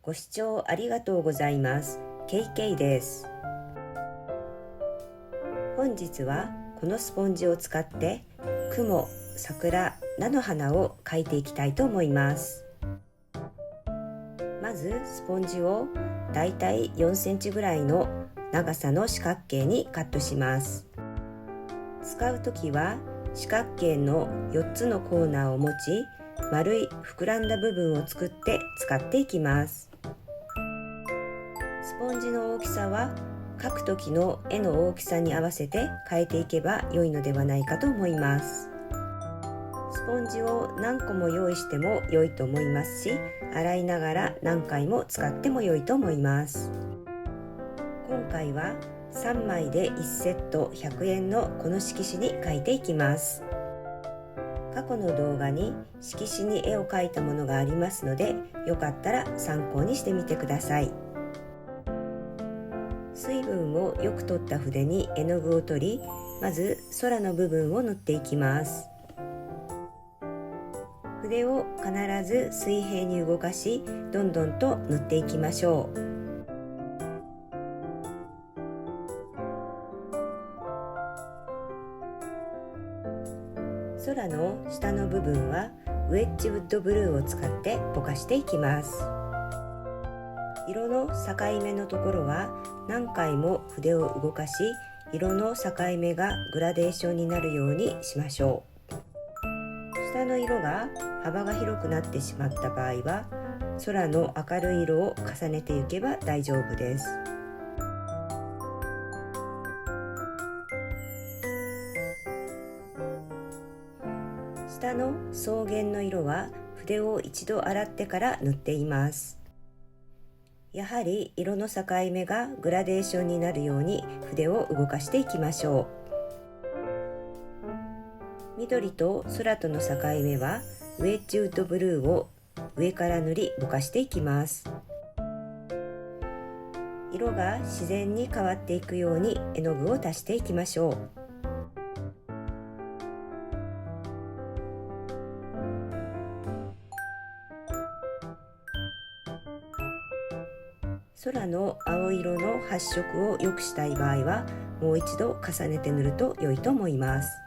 ご視聴ありがとうございます。KK です。本日はこのスポンジを使って雲、桜、菜の花を描いていきたいと思います。まずスポンジをだいたい4センチぐらいの長さの四角形にカットします。使うときは四角形の4つのコーナーを持ち、丸い膨らんだ部分を作って使っていきます。スポンジの大きさは描く時の絵の大きさに合わせて変えていけば良いのではないかと思います。スポンジを何個も用意しても良いと思いますし、洗いながら何回も使っても良いと思います。今回は3枚で1セット100円のこの色紙に描いていきます。過去の動画に色紙に絵を描いたものがありますので、よかったら参考にしてみてください。水分をよく取った筆に絵の具を取り、まず空の部分を塗っていきます。筆を必ず水平に動かし、どんどんと塗っていきましょう。空の下の部分はウェッジウッドブルーを使ってぼかしていきます。色の境目のところは何回も筆を動かし、色の境目がグラデーションになるようにしましょう。下の色が幅が広くなってしまった場合は、空の明るい色を重ねていけば大丈夫です。下の草原の色は筆を一度洗ってから塗っています。やはり色の境目がグラデーションになるように筆を動かしていきましょう。緑と空との境目はウェッジウッドブルーを上から塗りぼかしていきます。色が自然に変わっていくように絵の具を足していきましょう。空の青色の発色を良くしたい場合はもう一度重ねて塗ると良いと思います。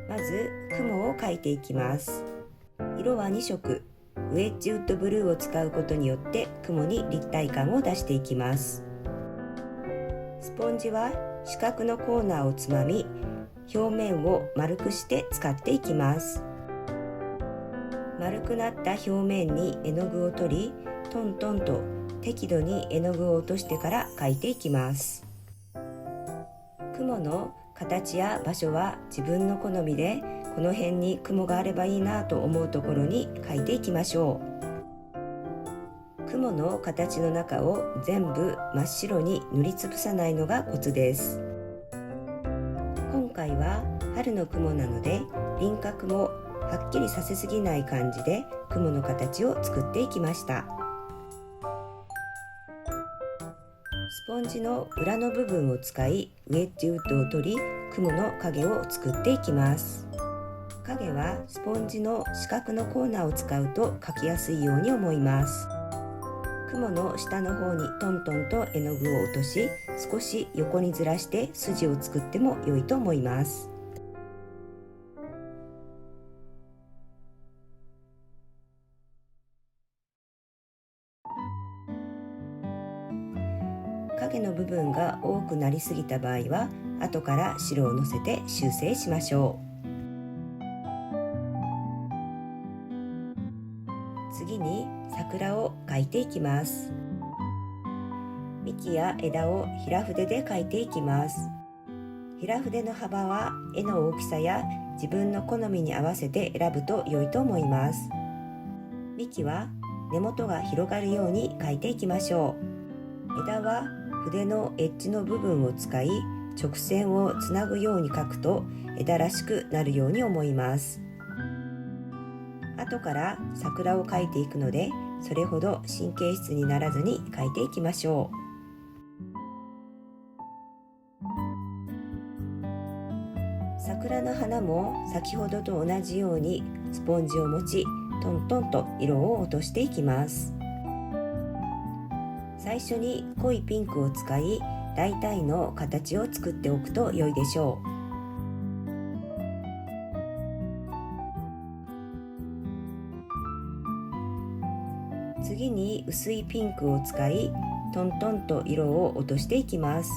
まず雲を描いていきます。色は2色、ウェッジウッドブルーを使うことによって雲に立体感を出していきます。スポンジは四角のコーナーをつまみ、表面を丸くして使っていきます。丸くなった表面に絵の具を取り、トントンと適度に絵の具を落としてから描いていきます。雲の形や場所は自分の好みで、この辺に雲があればいいなと思うところに描いていきましょう。雲の形の中を全部真っ白に塗りつぶさないのがコツです。今回は春の雲なので、輪郭もはっきりさせすぎない感じで雲の形を作っていきました。スポンジの裏の部分を使い、ウェッジウッドを取り、雲の影を作っていきます。影はスポンジの四角のコーナーを使うと描きやすいように思います。雲の下の方にトントンと絵の具を落とし、少し横にずらして筋を作っても良いと思います。影の部分が多くなりすぎた場合は後から白をのせて修正しましょう。次に桜を描いていきます。幹や枝を平筆で描いていきます。平筆の幅は絵の大きさや自分の好みに合わせて選ぶと良いと思います。幹は根元が広がるように描いていきましょう。枝は筆のエッジの部分を使い、直線をつなぐように描くと枝らしくなるように思います。後から桜を描いていくので、それほど神経質にならずに描いていきましょう。桜桜の花も先ほどと同じようにスポンジを持ちトントンと色を落としていきます。最初に濃いピンクを使い大体の形を作っておくと良いでしょう。次に薄いピンクを使いトントンと色を落としていきます。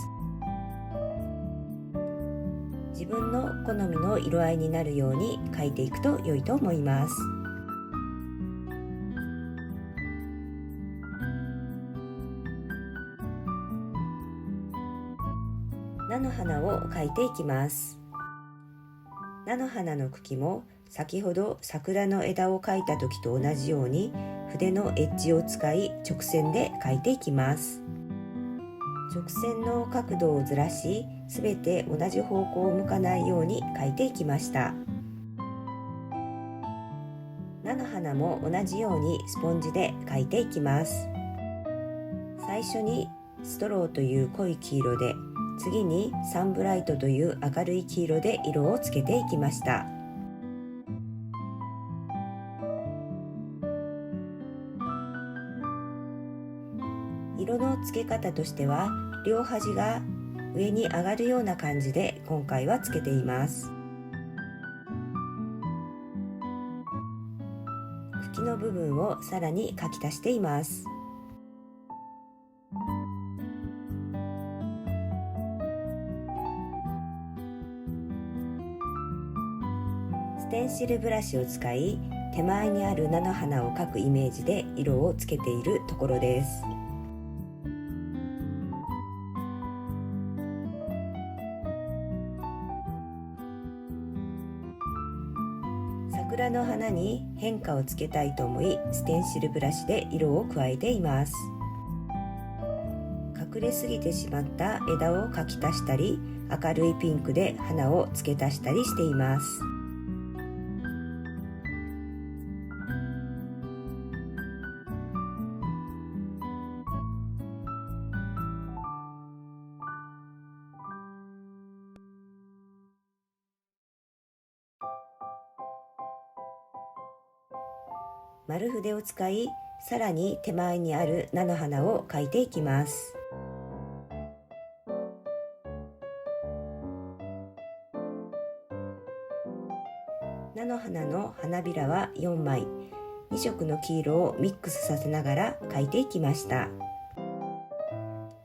自分の好みの色合いになるように描いていくと良いと思います。菜の花を描いていきます。菜の花の茎も先ほど桜の枝を描いた時と同じように筆のエッジを使い直線で描いていきます。直線の角度をずらし、すべて同じ方向を向かないように描いていきました。菜の花も同じようにスポンジで描いていきます。最初にストローという濃い黄色で、次にサンブライトという明るい黄色で色をつけていきました。色の付け方としては両端が上に上がるような感じで今回はつけています。茎の部分をさらに描き足しています。ステンシルブラシを使い手前にある菜の花を描くイメージで色をつけているところです。桜の花に変化をつけたいと思いステンシルブラシで色を加えています。隠れすぎてしまった枝を描き足したり、明るいピンクで花を付け足したりしています。丸筆を使い、さらに手前にある菜の花を描いていきます。菜の花の花びらは4枚、2色の黄色をミックスさせながら描いていきました。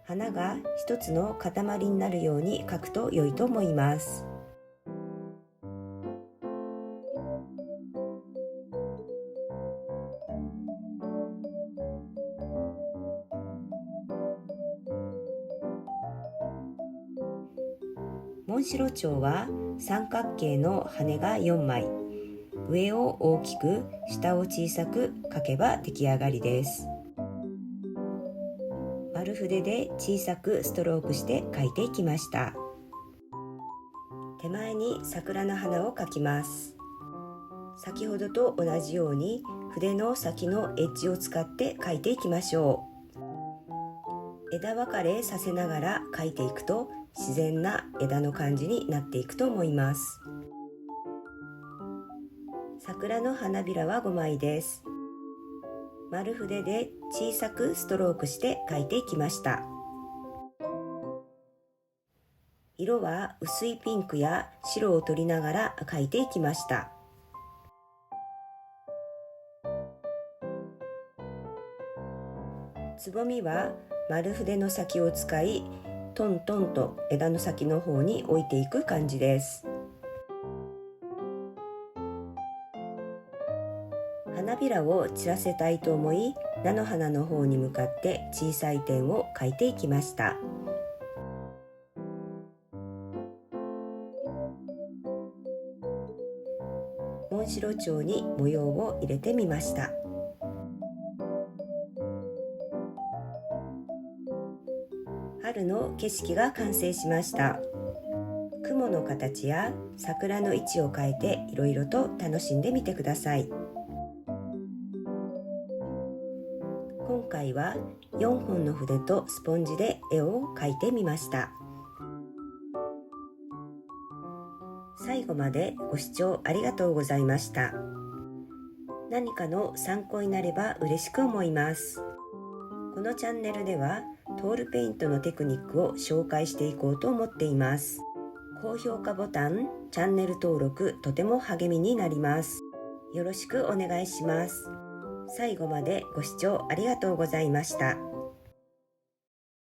花が一つの塊になるように描くと良いと思います。モンシロチョウは三角形の羽が4枚、上を大きく下を小さく描けば出来上がりです。丸筆で小さくストロークして描いていきました。手前に桜の花を描きます。先ほどと同じように筆の先のエッジを使って描いていきましょう。枝分かれさせながら描いていくと自然な枝の感じになっていくと思います。桜の花びらは5枚です。丸筆で小さくストロークして描いていきました。色は薄いピンクや白を取りながら描いていきました。つぼみは丸筆の先を使いトントンと枝の先の方に置いていく感じです。花びらを散らせたいと思い、菜の花の方に向かって小さい点を描いていきました。モンシロチョウに模様を入れてみました。春の景色が完成しました。雲の形や桜の位置を変えていろいろと楽しんでみてください。今回は4本の筆とスポンジで絵を描いてみました。最後までご視聴ありがとうございました。何かの参考になれば嬉しく思います。このチャンネルではトールペイントのテクニックを紹介していこうと思っています。高評価ボタン、チャンネル登録、とても励みになります。よろしくお願いします。最後までご視聴ありがとうございました。